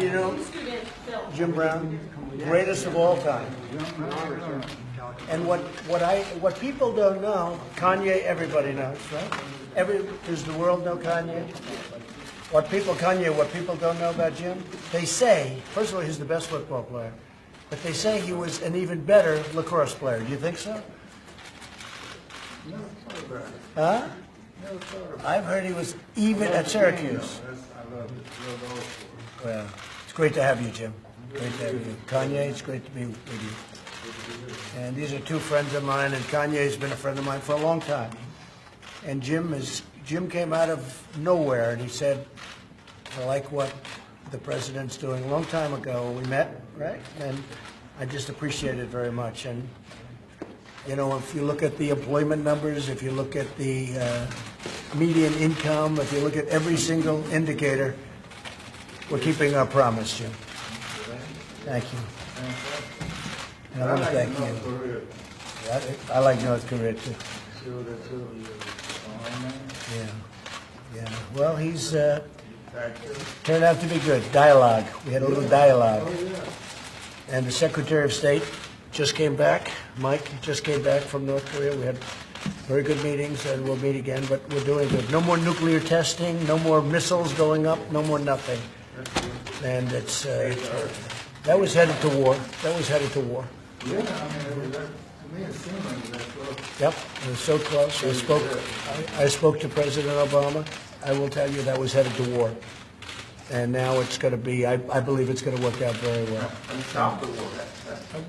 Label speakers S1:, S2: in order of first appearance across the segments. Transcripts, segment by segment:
S1: you know Jim Brown, greatest of all time. And what people don't know, Kanye, everybody knows, right? Does the world know Kanye? What people don't know about Jim, they say, first of all, he's the best football player, but they say he was an even better lacrosse player. Do you think so? Huh? I've heard he was even at Syracuse. Well, it's great to have you, Jim. Great to have you. Kanye, it's great to be with you. And these are two friends of mine, and Kanye's been a friend of mine for a long time. And Jim came out of nowhere, and he said, I like what the president's doing. A long time ago, we met, right? And I just appreciate it very much. And, you know, if you look at the employment numbers, if you look at the median income, if you look at every single indicator, we're keeping our promise, Jim. Thank you. And I want to thank you. I like North Korea, too. Yeah. Well, he's turned out to be good. Dialogue. We had a little dialogue. And the Secretary of State just came back. Mike just came back from North Korea. We had very good meetings, and we'll meet again, but we're doing good. No more nuclear testing, no more missiles going up, no more nothing. And it's that was headed to war. That was headed to war.
S2: Yeah, I mean, to me it seemed like that close.
S1: Yep, it was so close. I spoke to President Obama. I will tell you that was headed to war. And now it's going to be, I believe it's going to work out very well.
S2: And stop the war.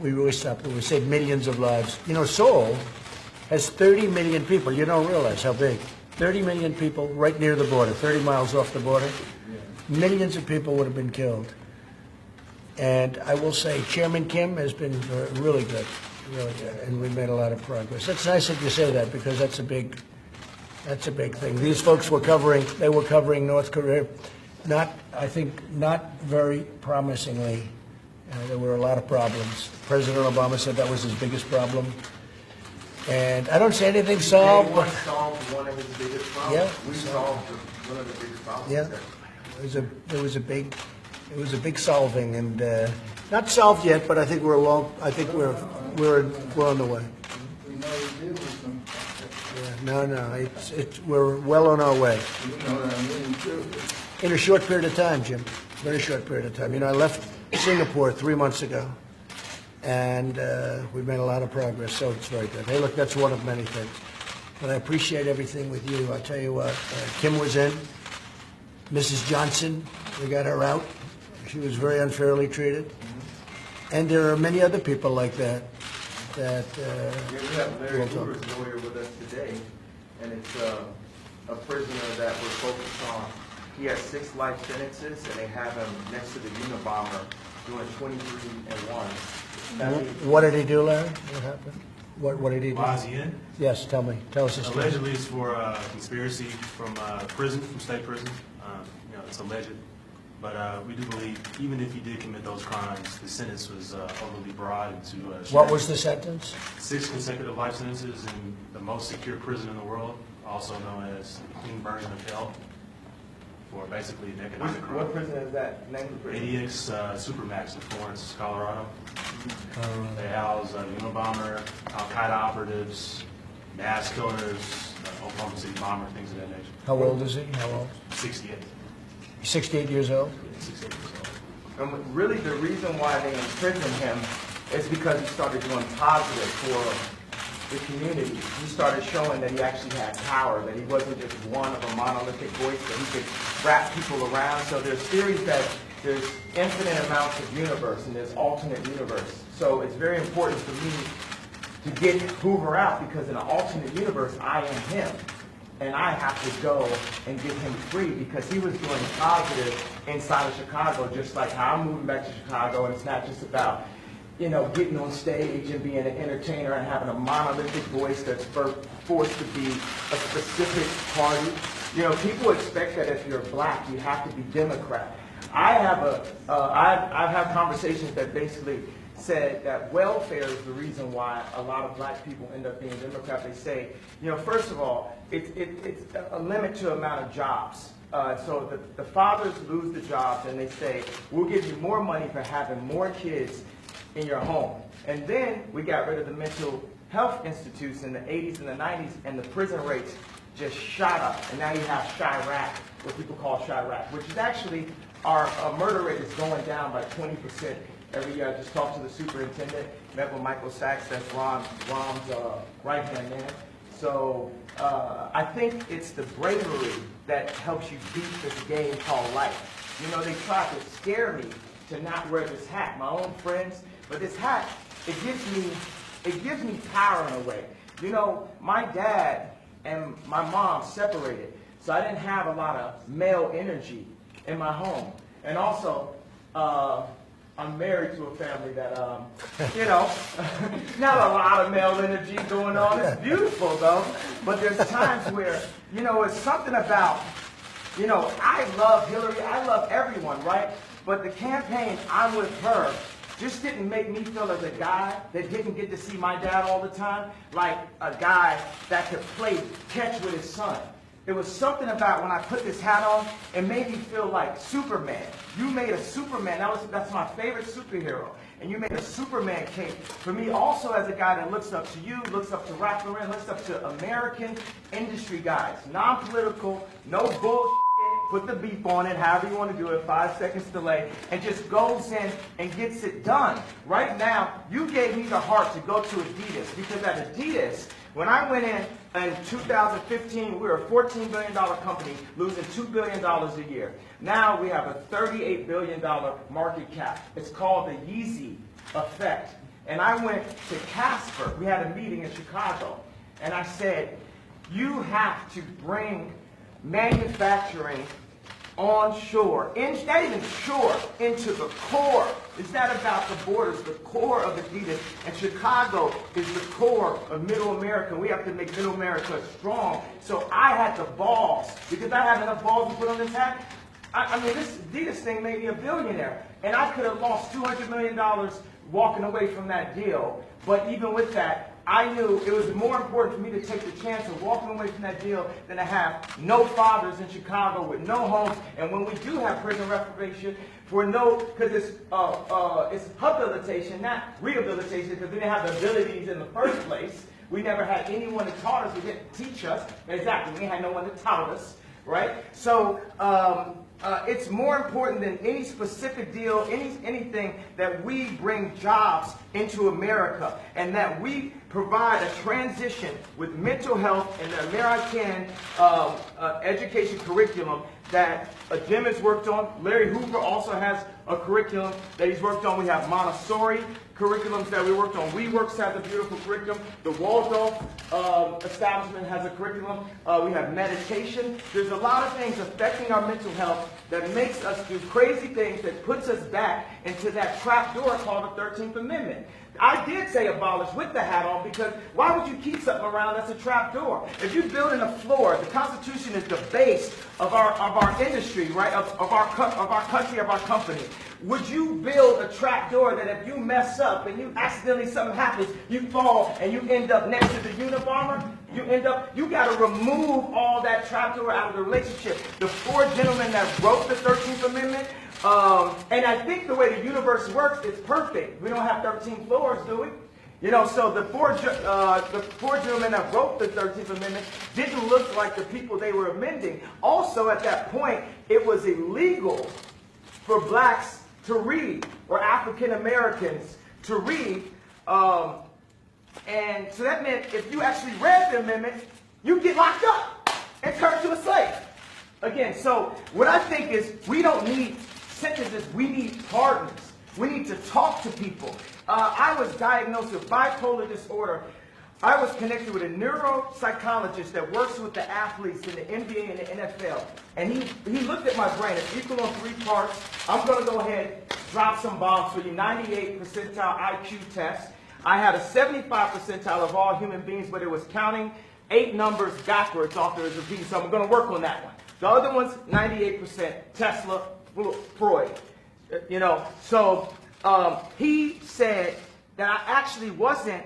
S1: We really stopped it. We saved millions of lives. You know, Seoul has 30 million people. You don't realize how big. 30 million people right near the border, 30 miles off the border. Millions of people would have been killed. And I will say Chairman Kim has been really good, and we made a lot of progress. It's nice that you say that, because that's a big thing. These folks were covering North Korea, I think not very promisingly. There were a lot of problems. President Obama said that was his biggest problem. And I don't say anything solved.
S2: Anyone solved one of his biggest problems?
S1: Yeah.
S2: We solved one of the biggest problems.
S1: Yeah. It was a big solving, and not solved yet, but I think we're on the way.
S2: We know we did with some.
S1: Yeah, we're well on our way.
S2: You know what I mean, too.
S1: In a short period of time, Jim. Very short period of time. You know, I left Singapore 3 months ago, and we've made a lot of progress, so it's very good. Hey, look, that's one of many things. But I appreciate everything with you. I'll tell you what, Kim was in. Mrs. Johnson, we got her out. She was very unfairly treated. And there are many other people like that.
S2: We have Larry Hoover's lawyer with us today, and it's a prisoner that we're focused on. He has 6 life sentences, and they have him next to the Unabomber doing 23 and 1.
S1: What did he do, Larry? What happened? What did he do?
S3: Why is he in?
S1: Yes, tell me. Tell us the story.
S3: Allegedly, it's for conspiracy from prison, from state prison. You know, it's alleged. But we do believe, even if he did commit those crimes, the sentence was overly broad.
S1: What was the sentence?
S3: 6 consecutive life sentences in the most secure prison in the world, also known as the Clean Version of Hell, for basically an economic crime.
S2: What prison is that? Name of the prison?
S3: ADX Supermax in Florence, Colorado. They house Unabomber, Al-Qaeda operatives, mass killers, Oklahoma City bomber, things of that nature.
S1: How old is he? How old?
S3: 68.
S1: 68 years old?
S3: 68 years old.
S2: And really the reason why they imprisoned him is because he started doing positive for the community. He started showing that he actually had power, that he wasn't just one of a monolithic voice, that he could wrap people around. So there's theories that there's infinite amounts of universe and there's alternate universe. So it's very important for me to get Hoover out, because in an alternate universe, I am him. And I have to go and get him free, because he was doing positive inside of Chicago, just like how I'm moving back to Chicago. And it's not just about, you know, getting on stage and being an entertainer and having a monolithic voice that's forced to be a specific party. You know, people expect that if you're black, you have to be Democrat. I've had conversations that basically said that welfare is the reason why a lot of black people end up being Democrat. They say, you know, first of all, it's a limit to amount of jobs. So the fathers lose the jobs and they say, we'll give you more money for having more kids in your home. And then we got rid of the mental health institutes in the 80s and the 90s, and the prison rates just shot up. And now you have Chirac, what people call Chirac, which is actually our murder rate is going down by 20% every year. I just talked to the superintendent, met with Michael Sachs, that's Rom's right-hand man. So I think it's the bravery that helps you beat this game called life. You know, they tried to scare me to not wear this hat, my own friends, but this hat, it gives me power in a way. You know, my dad and my mom separated, so I didn't have a lot of male energy in my home. And also, I'm married to a family that, you know, not a lot of male energy going on. It's beautiful, though. But there's times where, you know, it's something about, you know, I love Hillary. I love everyone, right? But the campaign, I'm with her, just didn't make me feel as a guy that didn't get to see my dad all the time, like a guy that could play catch with his son. It was something about when I put this hat on, it made me feel like Superman. You made a Superman. That's my favorite superhero. And you made a Superman cape for me also as a guy that looks up to you, looks up to Ralph Lauren, looks up to American industry guys. Non-political, no bullshit. Put the beep on it, however you want to do it, 5 seconds delay, and just goes in and gets it done. Right now, you gave me the heart to go to Adidas, because at Adidas, when I went in 2015, we were a $14 billion company, losing $2 billion a year. Now we have a $38 billion market cap. It's called the Yeezy effect. And I went to Casper. We had a meeting in Chicago. And I said, you have to bring manufacturing onshore, not even shore, into the core. It's not about the borders, the core of Adidas. And Chicago is the core of Middle America. We have to make Middle America strong. So I had the balls, because I had enough balls to put on this hat. I mean, this Adidas thing made me a billionaire. And I could have lost $200 million walking away from that deal. But even with that, I knew it was more important for me to take the chance of walking away from that deal than to have no fathers in Chicago with no homes. And when we do have prison reprobation, because it's habilitation, not rehabilitation, because we didn't have the abilities in the first place. We never had anyone that taught us, who didn't teach us. Exactly, we had no one that taught us, right? So it's more important than any specific deal, anything, that we bring jobs into America, and that we provide a transition with mental health and the American education curriculum that Jim has worked on. Larry Hoover also has a curriculum that he's worked on. We have Montessori curriculums that we worked on. WeWorks has a beautiful curriculum. The Waldorf establishment has a curriculum. We have meditation. There's a lot of things affecting our mental health that makes us do crazy things, that puts us back into that trap door called the 13th Amendment. I did say abolish with the hat on, because why would you keep something around that's a trap door? If you're building a floor, the Constitution is the base of our industry, right? Of our country, of our company. Would you build a trap door that if you mess up and you accidentally something happens, you fall and you end up next to the Unabomber? You got to remove all that trap door out of the relationship. The four gentlemen that wrote the 13th Amendment, and I think the way the universe works, it's perfect. We don't have 13 floors, do we? You know, so the four gentlemen that wrote the 13th Amendment didn't look like the people they were amending. Also, at that point, it was illegal for blacks to read, or African Americans to read. And so that meant if you actually read the amendment, you get locked up and turned to a slave. Again, so what I think is, we don't need sentences, we need pardons. We need to talk to people. I was diagnosed with bipolar disorder. I was connected with a neuropsychologist that works with the athletes in the NBA and the NFL. And he looked at my brain. It's equal on 3 parts. I'm going to go ahead, drop some bombs for you. 98 percentile IQ test. I had a 75 percentile of all human beings, but it was counting 8 numbers backwards off the repeat. So I'm going to work on that one. The other one's 98%. Tesla, Freud. You know, so he said that I actually wasn't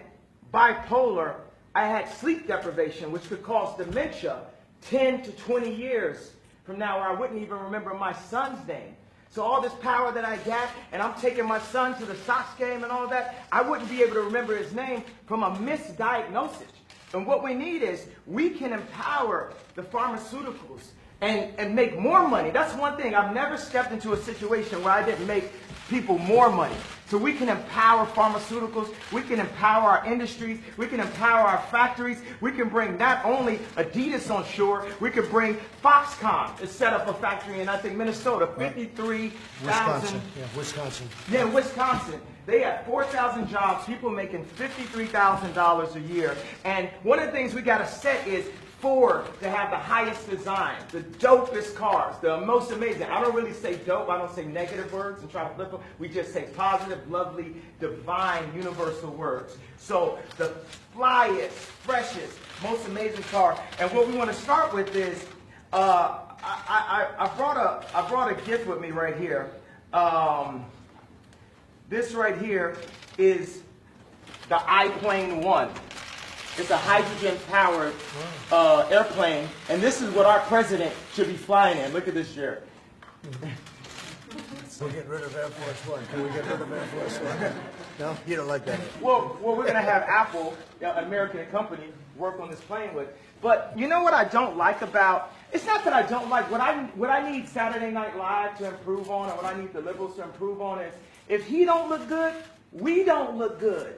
S2: bipolar. I had sleep deprivation, which could cause dementia 10 to 20 years from now where I wouldn't even remember my son's name. So all this power that I got, and I'm taking my son to the Sox game and all that, I wouldn't be able to remember his name from a misdiagnosis. And what we need is we can empower the pharmaceuticals and make more money. That's one thing. I've never stepped into a situation where I didn't make people more money. So we can empower pharmaceuticals, we can empower our industries, we can empower our factories, we can bring not only Adidas on shore, we could bring Foxconn to set up a factory in, I think, Minnesota, 53,000.
S1: Wisconsin.
S2: Yeah, Wisconsin. They have 4,000 jobs, people making $53,000 a year. And one of the things we got to set is Ford to have the highest design, the dopest cars, the most amazing. I don't really say dope. I don't say negative words and try to flip them. We just say positive, lovely, divine, universal words. So the flyest, freshest, most amazing car. And what we want to start with is, I brought a gift with me right here. This right here is the iPlane 1. It's a hydrogen-powered airplane, and this is what our president should be flying in. Look at this, Jared.
S1: We'll get rid of Air Force One. Can we get rid of Air Force One? No? You don't like that?
S2: Well, we're going to have Apple, an American company, work on this plane with. But you know what I don't like about, it's not that I don't like, what I need Saturday Night Live to improve on, and what I need the liberals to improve on is, if he don't look good, we don't look good.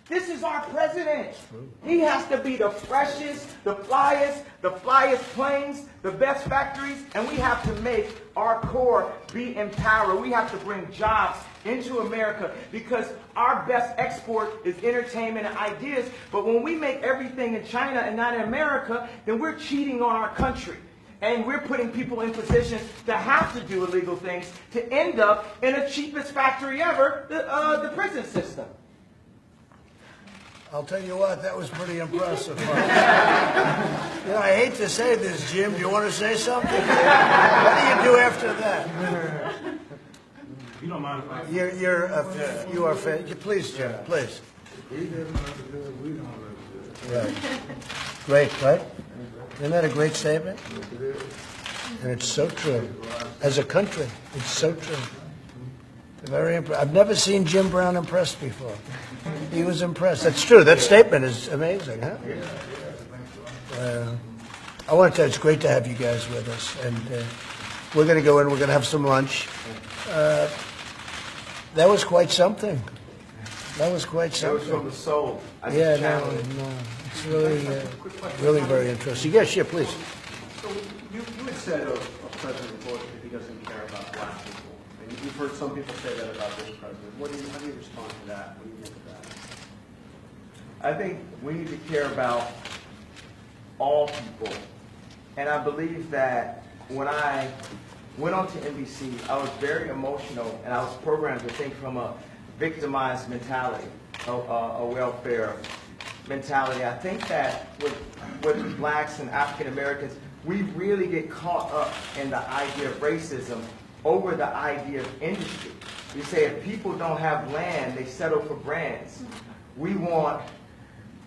S2: This is our president. He has to be the freshest, the flyest planes, the best factories, and we have to make our core be empowered. We have to bring jobs into America because our best export is entertainment and ideas. But when we make everything in China and not in America, then we're cheating on our country. And we're putting people in positions to have to do illegal things to end up in the cheapest factory ever, the prison system.
S1: I'll tell you what, that was pretty impressive. You know, I hate to say this, Jim. Do you want to say something? What do you do after that?
S3: You don't mind if I...
S1: You are please, Jim, please.
S4: He didn't look good, we don't look good.
S1: Right. Great, right? Isn't that a great statement? And it's so true. As a country, it's so true. Very impressed. I've never seen Jim Brown impressed before. He was impressed. That's true. That statement is amazing, huh? I want to tell you, it's great to have you guys with us. And we're going to go in. We're going to have some lunch. That was quite something. That was quite
S2: That was
S1: something.
S2: from the soul.
S1: Yeah, no. It's really very interesting. Yes, yeah, please.
S5: So you had said of President Bush that he doesn't care about black people. And you've heard some people say that about this president. How do you respond to that? What do you think of that?
S2: I think we need to care about all people. And I believe that when I went on to NBC, I was very emotional, and I was programmed to think from a victimized mentality, a welfare mentality. I think that with blacks and African Americans, we really get caught up in the idea of racism over the idea of industry. We say if people don't have land, they settle for brands. We want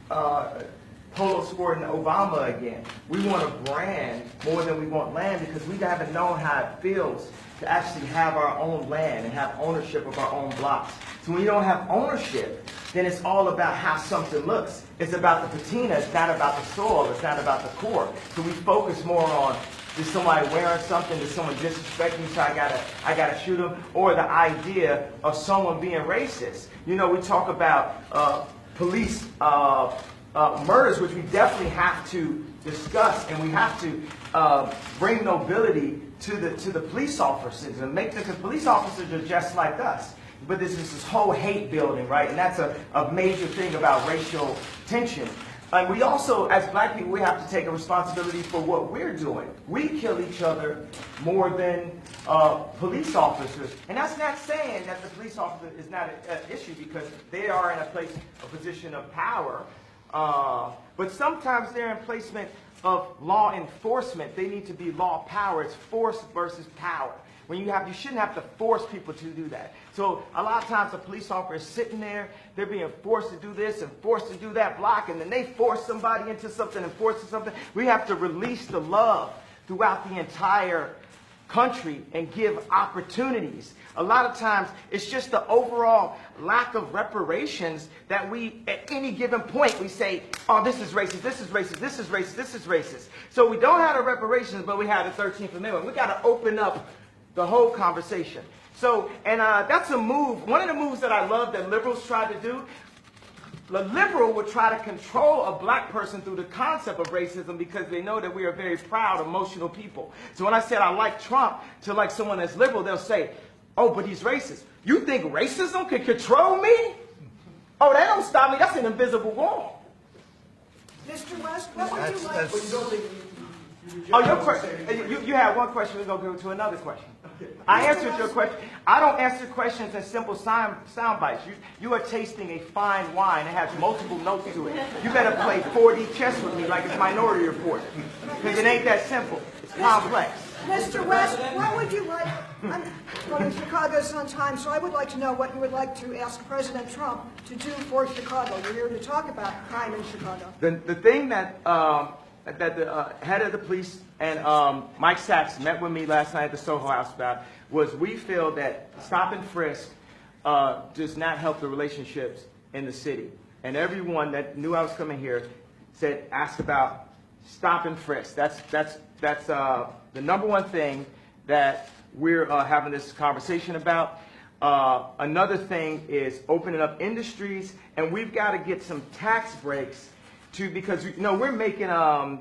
S2: Polo Sport and Obama again. We want a brand more than we want land because we haven't known how it feels to actually have our own land and have ownership of our own blocks. So when you don't have ownership, then it's all about how something looks. It's about the patina. It's not about the soil. It's not about the core. So we focus more on, is somebody wearing something? Is someone disrespecting me? So I gotta shoot them? Or the idea of someone being racist. You know, we talk about police murders, which we definitely have to discuss, and we have to bring nobility to the police officers and make them, because police officers are just like us. But this is this whole hate building, right? And that's a major thing about racial tension. And we also, as black people, we have to take a responsibility for what we're doing. We kill each other more than police officers. And that's not saying that the police officer is not an issue, because they are in a position of power. But sometimes they're in placement of law enforcement. They need to be law power. It's force versus power. When you shouldn't have to force people to do that. So a lot of times a police officer is sitting there, they're being forced to do this and forced to do that block, and then they force somebody into something and force something. We have to release the love throughout the entire country and give opportunities. A lot of times it's just the overall lack of reparations that we, at any given point, we say, oh, this is racist, this is racist, this is racist, this is racist. So we don't have the reparations, but we have the 13th Amendment. We got to open up the whole conversation. So, and that's a move. One of the moves that I love that liberals tried to do, the liberal would try to control a black person through the concept of racism because they know that we are very proud, emotional people. So when I said I like Trump to like someone that's liberal, they'll say, oh, but he's racist. You think racism can control me? Oh, that don't stop me. That's an invisible wall.
S6: Mr. West, what would you like?
S5: But you don't think
S2: Oh, your question. You had one question. We're going to go to another question. I answered your question. I don't answer questions in simple sound bites. You are tasting a fine wine. It has multiple notes to it. You better play 4D chess with me like it's Minority Report. Because it ain't that simple. It's complex.
S6: Mr. West, what would you like? I'm going to Chicago sometime, so I would like to know what you would like to ask President Trump to do for Chicago. We're here to talk about crime in Chicago.
S2: The thing that the head of the police and Mike Sachs met with me last night at the Soho House about was we feel that stop and frisk does not help the relationships in the city. And everyone that knew I was coming here asked about stop and frisk. That's the number one thing that we're having this conversation about. Another thing is opening up industries, and we've got to get some tax breaks because we're making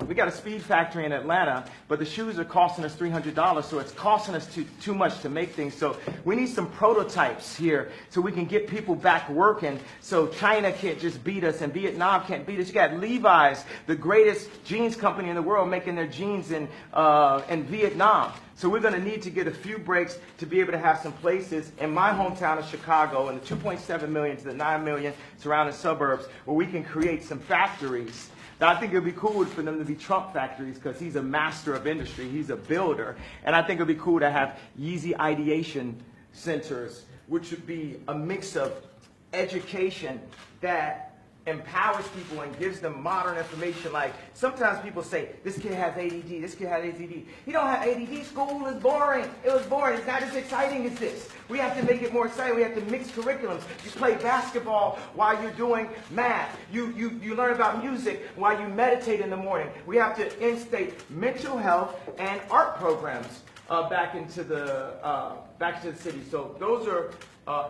S2: we got a speed factory in Atlanta, but the shoes are costing us $300, so it's costing us too much to make things. So we need some prototypes here so we can get people back working. So China can't just beat us, and Vietnam can't beat us. You got Levi's, the greatest jeans company in the world, making their jeans in Vietnam. So we're going to need to get a few breaks to be able to have some places in my hometown of Chicago and the 2.7 million to the 9 million surrounding suburbs where we can create some factories. Now, I think it would be cool for them to be Trump factories because he's a master of industry. He's a builder. And I think it would be cool to have Yeezy ideation centers, which would be a mix of education that empowers people and gives them modern information. Like sometimes people say, this kid has ADD, this kid has ADD. He don't have ADD, school is boring. It was boring, it's not as exciting as this. We have to make it more exciting, we have to mix curriculums. You play basketball while you're doing math. You learn about music while you meditate in the morning. We have to instate mental health and art programs back into the city. So those are,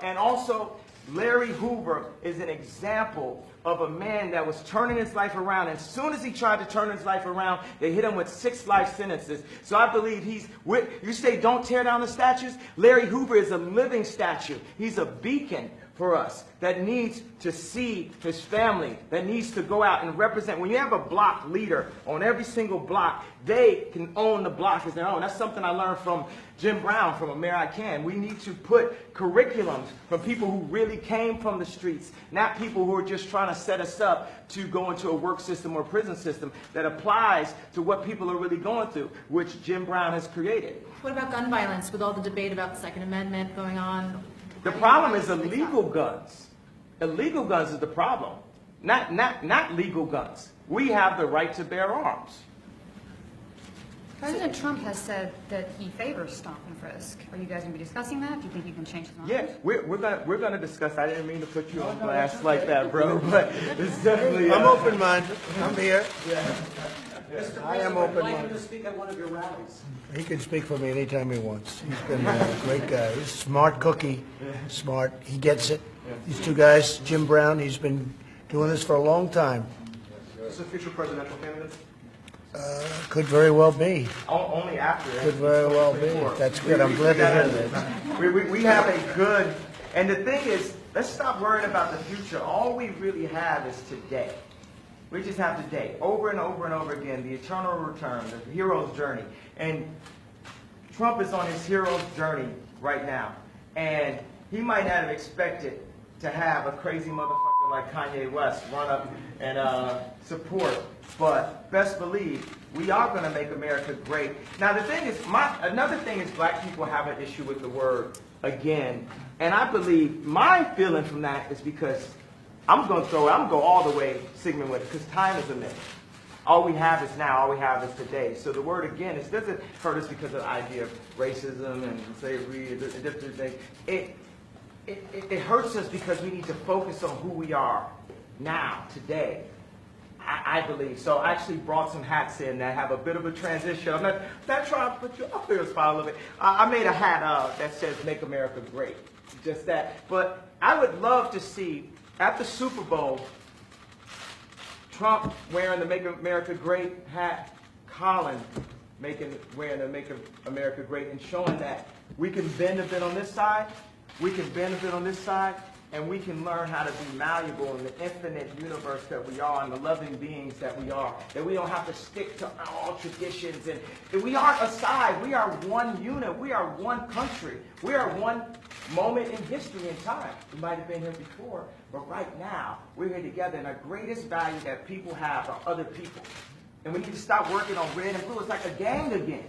S2: and also Larry Hoover is an example of a man that was turning his life around. And as soon as he tried to turn his life around, they hit him with 6 life sentences. So I believe you say don't tear down the statues. Larry Hoover is a living statue. He's a beacon for us that needs to see his family, that needs to go out and represent. When you have a block leader on every single block, they can own the block as their own. That's something I learned from Jim Brown, from A Mayor I Can. We need to put curriculums from people who really came from the streets, not people who are just trying to set us up to go into a work system or prison system that applies to what people are really going through, which Jim Brown has created.
S7: What about gun violence with all the debate about the Second Amendment going on?
S2: The problem is illegal guns. Illegal guns is the problem, not legal guns. We have the right to bear arms.
S8: President Trump has said that he favors stop and frisk. Are you guys going to be discussing that? Do you think you can change his mind?
S2: Yeah, we're gonna discuss. I didn't mean to put you on blast like that, bro. But it's definitely.
S1: I'm open-minded. I'm here.
S5: Mr.
S1: I am
S5: President, I'd like him
S1: open-minded.
S5: to speak at one of your rallies.
S1: He can speak for me anytime he wants. He's been a great guy. He's a smart cookie. Smart. He gets it. These two guys, Jim Brown, he's been doing this for a long time.
S5: Is a future presidential candidate?
S1: Could very well be.
S2: Only after.
S1: Could very well be. That's good. I'm glad to hear that.
S2: We have a good. And the thing is, let's stop worrying about the future. All we really have is today. We just have today, over and over and over again, the eternal return, the hero's journey. And Trump is on his hero's journey right now. And he might not have expected to have a crazy motherfucker like Kanye West run up and support. But best believe, we are going to make America great. Now the thing is, another thing is black people have an issue with the word again. And I believe my feeling from that is because I'm going to go all the way Sigmund with it, because time is a myth. All we have is now. All we have is today. So the word again, it doesn't hurt us because of the idea of racism and slavery and different things. It hurts us because we need to focus on who we are now, today. I believe. So I actually brought some hats in that have a bit of a transition. I'm not trying to put you up here, spot a little bit. I made a hat that says "Make America Great." Just that. But I would love to see, at the Super Bowl, Trump wearing the "Make America Great" hat, Colin wearing the "Make America Great," and showing that we can bend a bit on this side, we can bend a bit on this side, and we can learn how to be malleable in the infinite universe that we are and the loving beings that we are. That we don't have to stick to all traditions. And we aren't a side. We are one unit. We are one country. We are one moment in history and time. We might have been here before, but right now, we're here together. And the greatest value that people have are other people. And we need to stop working on red and blue. It's like a gang again.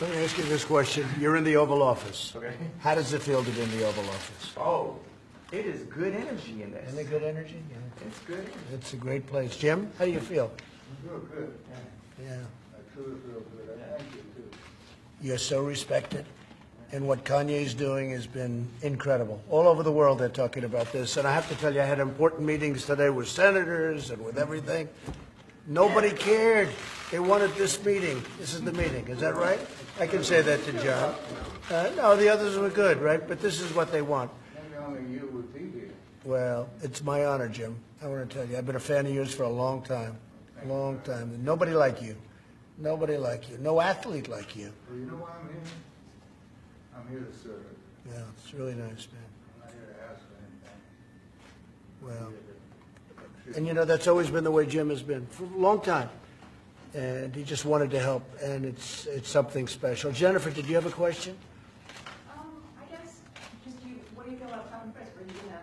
S1: Let me ask you this question. You're in the Oval Office.
S2: Okay.
S1: How does it feel to be in the Oval Office?
S2: Oh, it is good energy in this.
S1: Isn't it good energy? Yeah.
S2: It's good energy.
S1: It's a great place. Jim, how do you feel?
S4: I feel good.
S1: Yeah.
S4: I truly feel good. I thank you, too.
S1: You're so respected. And what Kanye's doing has been incredible. All over the world they're talking about this. And I have to tell you, I had important meetings today with senators and with everything. Nobody cared. They wanted this meeting. This is the meeting. Is that right? I can say that to John. No, the others were good, right? But this is what they want.
S4: Maybe only you would be here.
S1: Well, it's my honor, Jim. I want to tell you, I've been a fan of yours for a long time. Long time. Nobody like you. Nobody like you. No athlete like you.
S4: Well, you know why I'm here? I'm here to serve.
S1: Yeah, it's really nice, man.
S4: I'm not here to ask for anything.
S1: Well,
S4: I'm
S1: and you know, that's always been the way Jim has been for a long time. And he just wanted to help, and it's something special. Jennifer, did you have a question?
S9: I guess, what do you feel about Trump and Frisk? Are you gonna?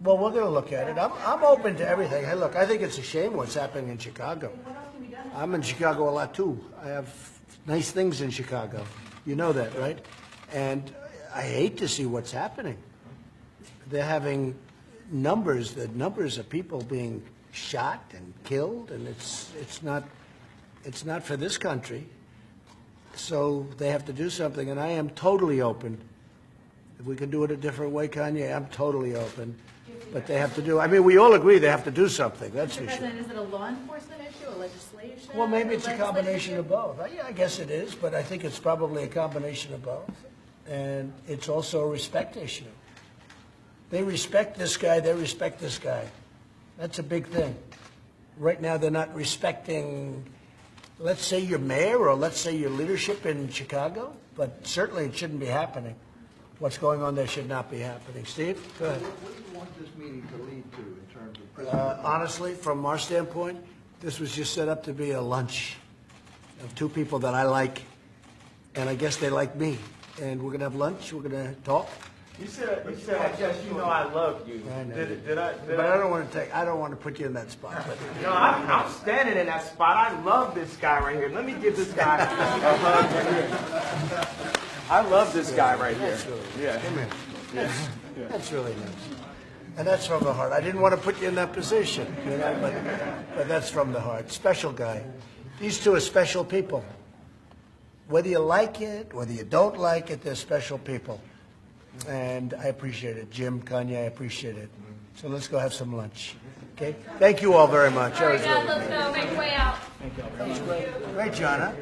S1: Well, we're going to look at it. I'm open to everything. Hey, look, I think it's a shame what's happening in Chicago.
S9: What else can be done?
S1: I'm in Chicago a lot, too. I have nice things in Chicago. You know that, right? And I hate to see what's happening. They're having numbers of people being shot and killed, and it's not for this country. So they have to do something, and I am totally open. If we can do it a different way, Kanye, I'm totally open. But they have to do, I mean, we all agree they have to do something, that's
S7: Mr.
S1: for sure.
S7: President, is it a law enforcement issue, a legislation?
S1: Well, maybe it's a
S7: legislative
S1: combination
S7: issue?
S1: of both. Yeah, I guess it is, but I think it's probably a combination of both. And it's also a respect issue. They respect this guy, they respect this guy. That's a big thing. Right now, they're not respecting, let's say, your mayor or let's say your leadership in Chicago, but certainly it shouldn't be happening. What's going on there should not be happening. Steve, go ahead.
S4: What do you want this meeting to lead to in terms of President?
S1: Honestly, from our standpoint, this was just set up to be a lunch of two people that I like, and I guess they like me. And we're going to have lunch, we're going to talk.
S2: You said, just, you know, I love you.
S1: I know.
S2: Did I?
S1: But I don't want to put you in that spot. But
S2: No, I'm standing in that spot. I love this guy right here. Let me give this guy a hug right here. I love this guy right here.
S1: That's really
S2: Yeah.
S1: Come here. That's really nice. And that's from the heart. I didn't want to put you in that position, you know, but that's from the heart. Special guy. These two are special people. Whether you like it, whether you don't like it, they're special people. And I appreciate it. Jim, Kanye, I appreciate it. So let's go have some lunch. Okay? Thank you all very much.
S9: All right, guys, let's go. Make your way out.
S1: Great, John, huh?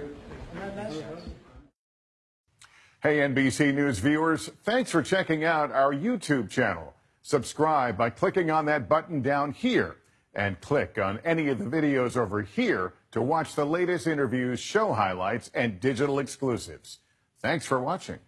S10: Hey, NBC News viewers, thanks for checking out our YouTube channel. Subscribe by clicking on that button down here and click on any of the videos over here to watch the latest interviews, show highlights, and digital exclusives. Thanks for watching.